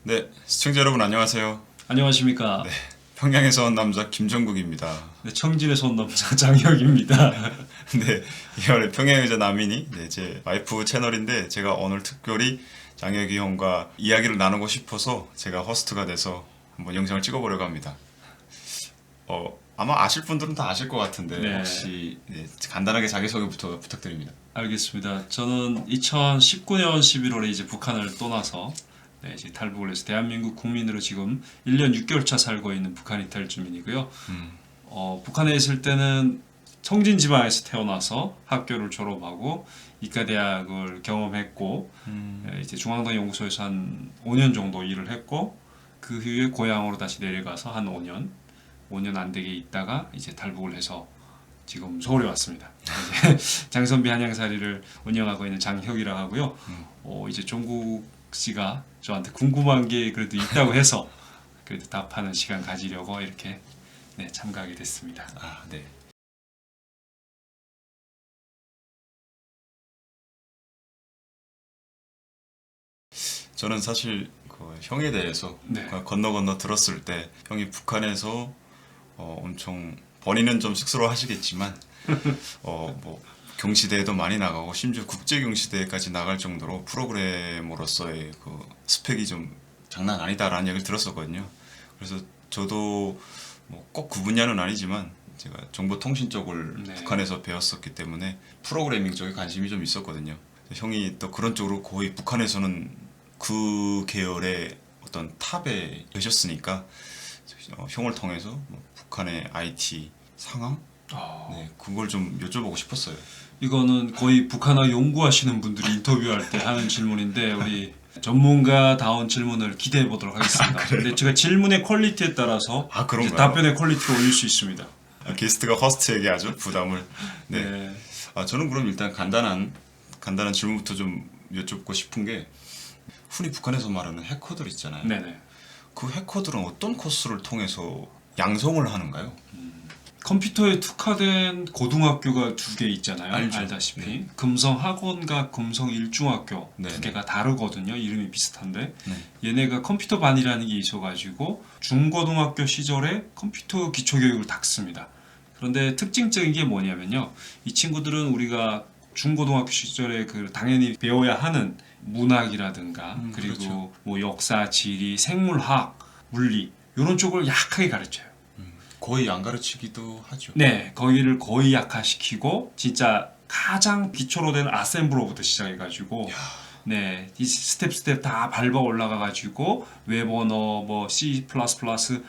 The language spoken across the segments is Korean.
네, 시청자 여러분 안녕하세요. 안녕하십니까. 평양에서 온 남자 김정국입니다. 네, 청진에서 온 남자 장혁입니다. 네, 이번에 평양의 여자 남인이 제 와이프 채널인데 제가 오늘 특별히 장혁이 형과 이야기를 나누고 싶어서 제가 호스트가 돼서 한번 영상을 찍어보려고 합니다. 아마 아실 분들은 다 아실 것 같은데 네. 혹시 간단하게 자기소개부터 부탁드립니다. 알겠습니다. 저는 2019년 11월에 이제 북한을 떠나서 이제 탈북을 해서 대한민국 국민으로 지금 1년 6개월 차 살고 있는 북한 이탈 주민이고요. 북한에 있을 때는 청진 지방에서 태어나서 학교를 졸업하고 이과대학을 경험했고 이제 중앙당 연구소에서 한 5년 정도 일을 했고 그 후에 고향으로 다시 내려가서 한 5년 안 되게 있다가 이제 탈북을 해서 지금 서울에 왔습니다. 이제 장선비 한양사리를 운영하고 있는 장혁이라고 하고요. 이제 종국 씨가 저한테 궁금한 게 그래도 있다고 해서 그래도 답하는 시간 가지려고 이렇게 참가하게 됐습니다. 아, 네. 저는 사실 그 형에 대해서 네. 건너 들었을 때 형이 북한에서 엄청 본인은 좀 쑥스러워하시겠지만 뭐 경시대에도 많이 나가고 심지어 국제 경시대에까지 나갈 정도로 프로그래머로서의 그 스펙이 좀 장난 아니다라는 얘기를 들었었거든요. 그래서 저도 뭐 꼭 그 분야는 아니지만 제가 정보통신 쪽을 네. 북한에서 배웠었기 때문에 프로그래밍 쪽에 관심이 좀 있었거든요. 형이 또 그런 쪽으로 거의 북한에서는 그 계열의 어떤 탑에 계셨으니까 형을 통해서 뭐 북한의 IT 상황 그걸 좀 여쭤보고 싶었어요. 이거는 거의 북한어 연구하시는 분들이 인터뷰할 때 하는 질문인데 우리 전문가다운 질문을 기대해 보도록 하겠습니다. 근데 제가 질문의 퀄리티에 따라서 그런가요? 이제 답변의 퀄리티를 올릴 수 있습니다. 게스트가 호스트에게 아주 부담을. 네. 저는 그럼 일단 간단한 질문부터 좀 여쭙고 싶은 게 흔히 북한에서 말하는 해커들 있잖아요. 네네. 그 해커들은 어떤 코스를 통해서 양성을 하는가요? 컴퓨터에 특화된 고등학교가 두 개 있잖아요. 알죠. 알다시피 네. 금성학원과 금성일중학교 네, 두 개가 다르거든요. 이름이 비슷한데 네. 얘네가 컴퓨터반이라는 게 있어가지고 중고등학교 시절에 컴퓨터 기초교육을 닦습니다. 그런데 특징적인 게 뭐냐면요. 이 친구들은 우리가 중고등학교 시절에 그 당연히 배워야 하는 문학이라든가 그리고 그렇죠. 뭐 역사, 지리, 생물학, 물리 이런 쪽을 약하게 가르쳐요. 거의 안 가르치기도 하죠. 네, 거기를 거의 약화시키고 진짜 가장 기초로 된 아셈블러부터 시작해가지고 네, 이 스텝 다 밟아 올라가가지고 웹 언어, 뭐 C++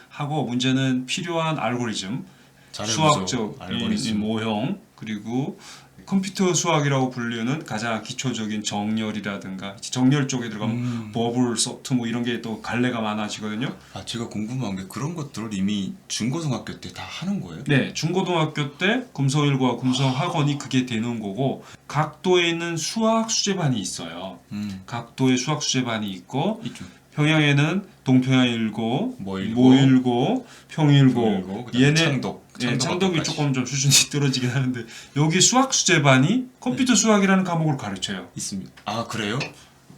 하고 문제는 필요한 알고리즘, 수학적 이 모형 그리고 컴퓨터 수학이라고 불리는 가장 기초적인 정렬이라든가 정렬 쪽에 들어가면 버블, 소트 뭐 이런 게 또 갈래가 많아지거든요. 제가 궁금한 게 그런 것들을 이미 중고등학교 때 다 하는 거예요? 네, 중고등학교 때 금성일고와 금성학원이 그게 되는 거고 각도에 있는 수학 수제반이 있어요. 각도에 수학 수제반이 있고 있죠. 평양에는 동평양일고, 모일고, 모일고, 평일고, 그다음에 얘네 창덕 창덕이 학교까지. 조금 좀 수준이 떨어지긴 하는데 여기 수학 수제반이 컴퓨터 수학이라는 과목을 가르쳐요. 있습니다. 그래요?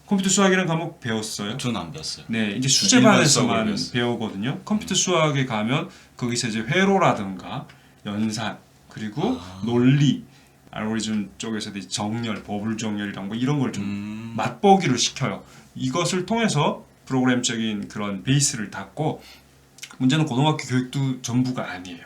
컴퓨터 수학이라는 과목 배웠어요? 저는 안 배웠어요. 네, 이제 일반 수제반에서만 수학을 배웠어요. 배우거든요. 컴퓨터 수학에 가면 거기서 이제 회로라든가 연산 그리고 논리, 알고리즘 쪽에서 이제 정렬, 버블 정렬이랑 뭐 이런 걸 좀 맛보기를 시켜요. 이것을 통해서 프로그램적인 그런 베이스를 닦고 문제는 고등학교 교육도 전부가 아니에요.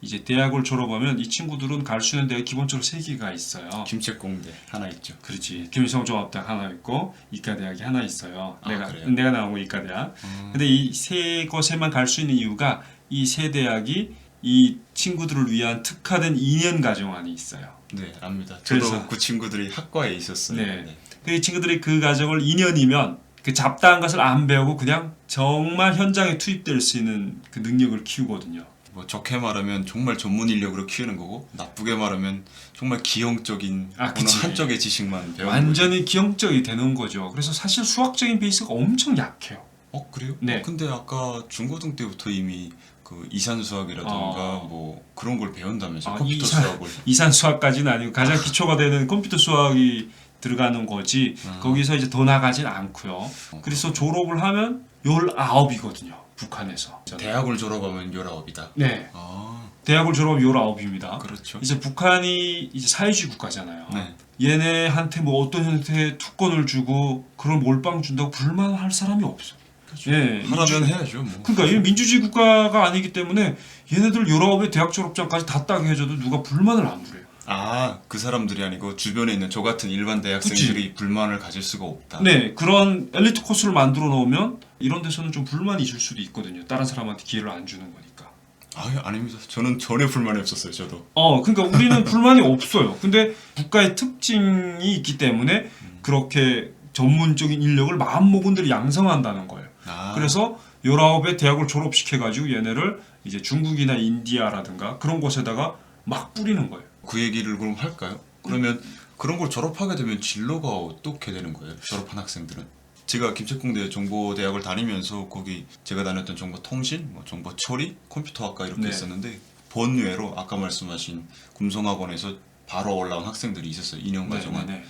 이제 대학을 졸업하면 이 친구들은 갈 수 있는 대학 기본적으로 3개가 있어요. 김책공대 하나 있죠. 그렇지. 김일성종합대학 하나 있고 이과대학이 하나 있어요. 그래요? 내가 나온 거 이과대학. 근데 이 세 곳에만 갈 수 있는 이유가 이 세 대학이 이 친구들을 위한 특화된 2년 과정안이 있어요. 네, 압니다. 저도 그래서- 그 친구들이 학과에 있었어요. 네. 이 친구들이 그 과정을 2년이면 그 잡다한 것을 안 배우고 그냥 정말 현장에 투입될 수 있는 그 능력을 키우거든요. 뭐 좋게 말하면 정말 전문 인력으로 키우는 거고 나쁘게 말하면 정말 기형적인 어느 그치. 한쪽의 지식만 배우는 완전히 기형적이 되는 거죠. 그래서 사실 수학적인 베이스가 엄청 약해요. 거죠. 그래요? 네. 근데 아까 중고등 때부터 이미 그 이산 수학이라던가 뭐 그런 걸 배운다면서 컴퓨터 수학을. 이산 수학까지는 아니고 가장 기초가 되는 컴퓨터 수학이 들어가는 거지 거기서 이제 더 나가진 않고요. 그래서 졸업을 하면 19이거든요. 북한에서. 대학을 졸업하면 19이다. 네. 아, 대학을 졸업하면 19입니다. 그렇죠. 이제 북한이 이제 사회주의 국가잖아요. 네. 얘네한테 뭐 어떤 형태의 특권을 주고 그런 몰빵 준다고 불만할 사람이 없어. 그렇죠. 예, 하라면 해야죠. 뭐. 그러니까 이 민주주의 국가가 아니기 때문에 얘네들 19에 대학 졸업장까지 다 따게 해줘도 누가 불만을 안 부려요. 아, 그 사람들이 아니고 주변에 있는 저 같은 일반 대학생들이 불만을 가질 수가 없다. 네, 그런 엘리트 코스를 만들어 놓으면 이런 데서는 좀 불만이 있을 수도 있거든요. 다른 사람한테 기회를 안 주는 거니까. 아, 아닙니다. 저는 전혀 불만이 없었어요. 저도. 그러니까 우리는 불만이 없어요. 근데 국가의 특징이 있기 때문에 그렇게 전문적인 인력을 마음먹은들이 양성한다는 거예요. 아, 그래서 19에 대학을 졸업시켜가지고 얘네를 이제 중국이나 인디아라든가 그런 곳에다가 막 뿌리는 거예요. 그 얘기를 그럼 할까요? 그러면 그런 걸 졸업하게 되면 진로가 어떻게 되는 거예요? 졸업한 학생들은? 제가 김책공대 정보대학을 다니면서 거기 제가 다녔던 정보통신, 뭐 정보처리, 컴퓨터학과 이렇게 네. 있었는데 번외로 아까 말씀하신 금성학원에서 바로 올라온 학생들이 있었어요. 2년 과정은. 네.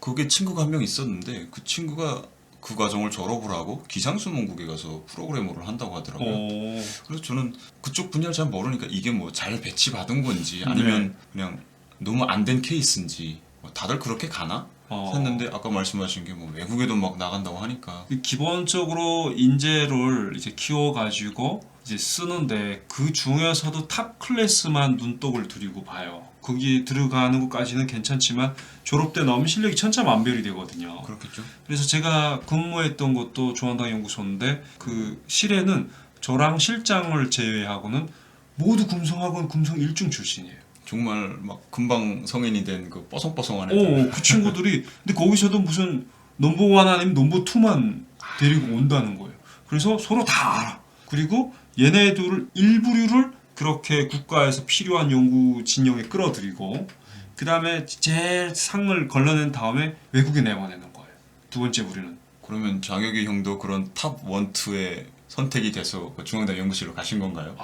그게 친구가 한 명 있었는데 그 친구가 그 과정을 졸업을 하고 기상수문국에 가서 프로그래머를 한다고 하더라고요. 그래서 저는 그쪽 분야를 잘 모르니까 이게 뭐 잘 배치받은 건지 아니면 그냥 너무 안 된 케이스인지 뭐 다들 그렇게 가나? 했는데 아까 말씀하신 게 뭐 외국에도 막 나간다고 하니까 기본적으로 인재를 이제 키워가지고 이제 쓰는데 그 중에서도 탑 클래스만 눈독을 들이고 봐요. 거기 들어가는 것까지는 괜찮지만 졸업 때 나오면 실력이 천차만별이 되거든요. 그렇겠죠. 그래서 제가 근무했던 곳도 중앙당 연구소인데 그 실에는 저랑 실장을 제외하고는 모두 금성학원 금성 1중 출신이에요. 정말 막 금방 성인이 된 그 뽀송뽀송한 애들. 그 친구들이 근데 거기서도 무슨 넘버원 아니면 넘버2만 데리고 온다는 거예요. 그래서 서로 다 알아. 그리고 얘네들 일부류를 그렇게 국가에서 필요한 연구 진영에 끌어들이고 그 다음에 제일 상을 걸러낸 다음에 외국에 내보내는 거예요. 두 번째 부류는. 그러면 장혁이 형도 그런 탑 1, 2에 선택이 돼서 그 중앙대 연구실로 가신 건가요?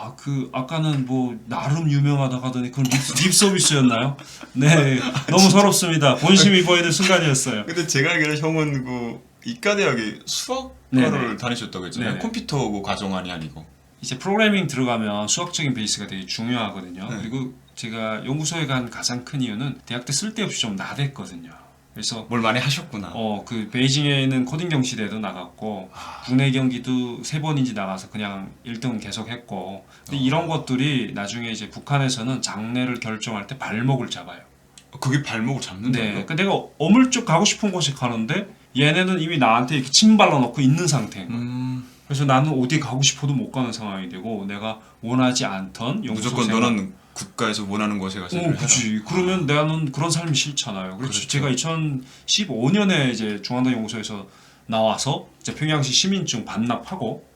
아까는 뭐 나름 유명하다 하더니 그건 립 서비스였나요? 네, 너무 서럽습니다. 본심이 보이는 순간이었어요. 근데 제가 알기로 형은 그 이과대학에 수학과를 네네. 다니셨다고 했잖아요. 네네. 컴퓨터 그 과정안이 아니고. 이제 프로그래밍 들어가면 수학적인 베이스가 되게 중요하거든요. 네. 그리고 제가 연구소에 간 가장 큰 이유는 대학 때 쓸데없이 좀 나댔거든요. 그래서 뭘 많이 하셨구나. 그 베이징에 있는 코딩 경시대도 나갔고 국내 경기도 3번인지 나가서 그냥 1등 계속 했고 근데 이런 것들이 나중에 이제 북한에서는 장래를 결정할 때 발목을 잡아요. 그게 발목을 잡는다고요? 네, 그러니까 내가 어물쩍 가고 싶은 곳에 가는데 얘네는 이미 나한테 이렇게 침 발라놓고 있는 상태인 거예요. 그래서 나는 어디 가고 싶어도 못 가는 상황이 되고 내가 원하지 않던 연구소 무조건 생활 너는 국가에서 원하는 곳에 가서 일을 해라. 그치. 그러면 나는 그런 삶이 싫잖아요. 그래서 그렇죠. 제가 2015년에 이제 중앙당 연구소에서 나와서 이제 평양시 시민증 반납하고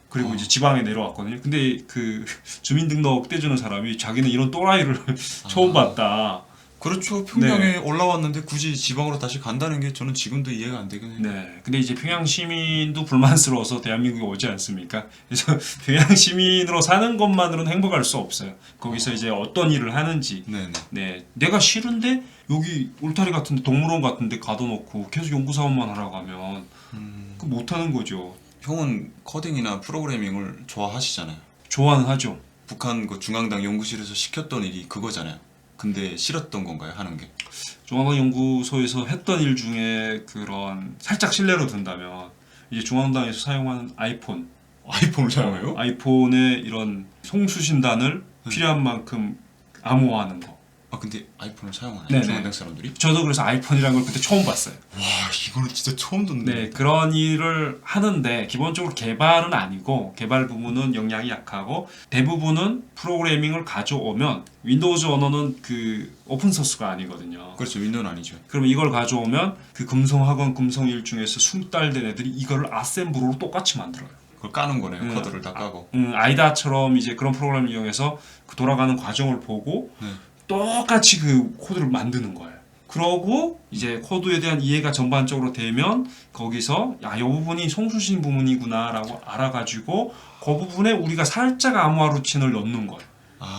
그리고 이제 지방에 내려왔거든요. 근데 그 주민등록 떼주는 사람이 자기는 이런 또라이를 처음 봤다. 그렇죠. 평양에 올라왔는데 굳이 지방으로 다시 간다는 게 저는 지금도 이해가 안 되긴 해요. 네. 근데 이제 평양 시민도 불만스러워서 대한민국에 오지 않습니까? 그래서 평양 시민으로 사는 것만으로는 행복할 수 없어요. 거기서 이제 어떤 일을 하는지. 네네. 네. 내가 싫은데 여기 울타리 같은데 동물원 같은데 가둬놓고 계속 연구사원만 하라고 하면 그 못하는 거죠. 형은 코딩이나 프로그래밍을 좋아하시잖아요. 좋아는 하죠. 북한 그 중앙당 연구실에서 시켰던 일이 그거잖아요. 근데 싫었던 건가요? 하는 게? 중앙당 연구소에서 했던 일 중에 그런 살짝 신뢰로 든다면 이제 중앙당에서 사용하는 아이폰을 사용해요? 아이폰의 이런 송수신단을 필요한 만큼 암호화하는 거. 아 근데 아이폰을 사용하나요? 네네. 중앙당 사람들이? 저도 그래서 아이폰이라는 걸 그때 처음 봤어요. 와 이거는 진짜 처음 듣는데. 네, 그런 일을 하는데 기본적으로 개발은 아니고 개발 부분은 역량이 약하고 대부분은 프로그래밍을 가져오면 윈도우즈 언어는 그 오픈 소스가 아니거든요. 그렇죠. 윈도우는 아니죠. 그럼 이걸 가져오면 그 금성학원 금성일 중에서 숨딸된 애들이 이걸 아셈블로 똑같이 만들어요. 그걸 까는 거네요. 코드를 다 까고. 아이다처럼 이제 그런 프로그램을 이용해서 그 돌아가는 과정을 보고 네. 똑같이 그 코드를 만드는 거예요. 그러고 이제 코드에 대한 이해가 전반적으로 되면 거기서 이 부분이 송수신 부분이구나라고 알아가지고 그 부분에 우리가 살짝 암호화 루틴을 넣는 거예요.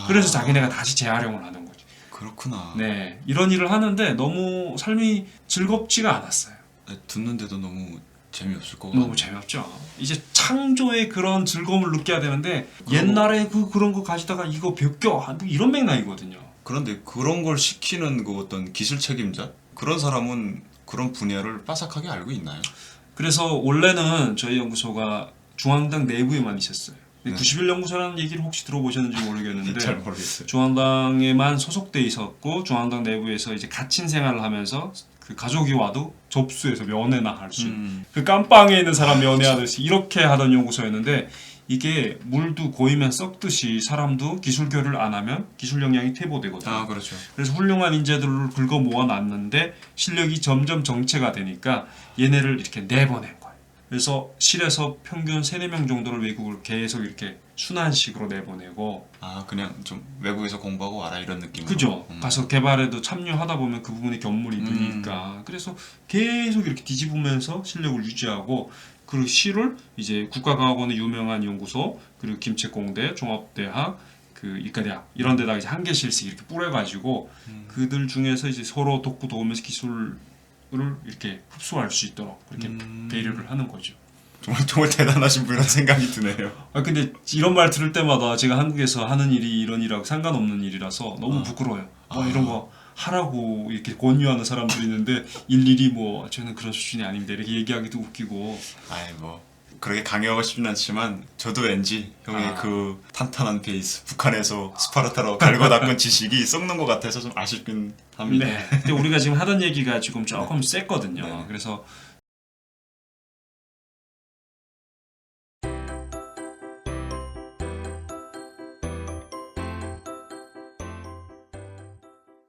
그래서 자기네가 다시 재활용을 하는 거죠. 그렇구나. 네, 이런 일을 하는데 너무 삶이 즐겁지가 않았어요. 네, 듣는데도 너무 재미없을 거고. 너무 재미없죠. 이제 창조의 그런 즐거움을 느껴야 되는데 옛날에 그런 거 가지다가 이거 벗겨 뭐 이런 맥락이거든요. 그런데 그런 걸 시키는 그 어떤 기술 책임자 그런 사람은 그런 분야를 빠삭하게 알고 있나요? 그래서 원래는 저희 연구소가 중앙당 내부에만 있었어요. 네. 91연구소라는 얘기를 혹시 들어보셨는지 모르겠는데 잘 모르겠어요. 중앙당에만 소속돼 있었고 중앙당 내부에서 이제 갇힌 생활을 하면서 그 가족이 와도 접수해서 면회나 할 수 있는 그 깜빵에 있는 사람 면회하듯이 이렇게 하던 연구소였는데 이게 물도 고이면 썩듯이 사람도 기술 교류를 안 하면 기술 역량이 퇴보되거든요. 아 그렇죠. 그래서 훌륭한 인재들을 긁어 모아놨는데 실력이 점점 정체가 되니까 얘네를 이렇게 내보낸 거예요. 그래서 실에서 평균 3-4명 정도를 외국을 계속 이렇게 순환식으로 내보내고 아 그냥 좀 외국에서 공부하고 와라 이런 느낌. 그죠? 가서 개발에도 참여하다 보면 그 부분에 견물이 느니까 그래서 계속 이렇게 뒤집으면서 실력을 유지하고 그 시를 이제 국가과학원의 유명한 연구소 그리고 김책공대 종합대학 그 이과대학 이런 데다가 이제 한 개씩씩 이렇게 뿌려가지고 그들 중에서 이제 서로 돕고 도우면서 기술을 이렇게 흡수할 수 있도록 그렇게 배려를 하는 거죠. 정말 대단하신 분이라는 생각이 드네요. 아 근데 이런 말 들을 때마다 제가 한국에서 하는 일이 이런 일하고 상관없는 일이라서 너무 부끄러워요. 이런 거 하라고 이렇게 권유하는 사람들이 있는데 일일이 뭐 저는 그런 수준이 아닙니다 이렇게 얘기하기도 웃기고. 아이 뭐 그렇게 강요하고 싶진 않지만 저도 왠지 형의 그 탄탄한 베이스 북한에서 스파르타로 갈고 닦은 지식이 썩는 것 같아서 좀 아쉽긴 합니다. 네. 근데 우리가 지금 하던 얘기가 지금 조금 셌거든요. 네. 그래서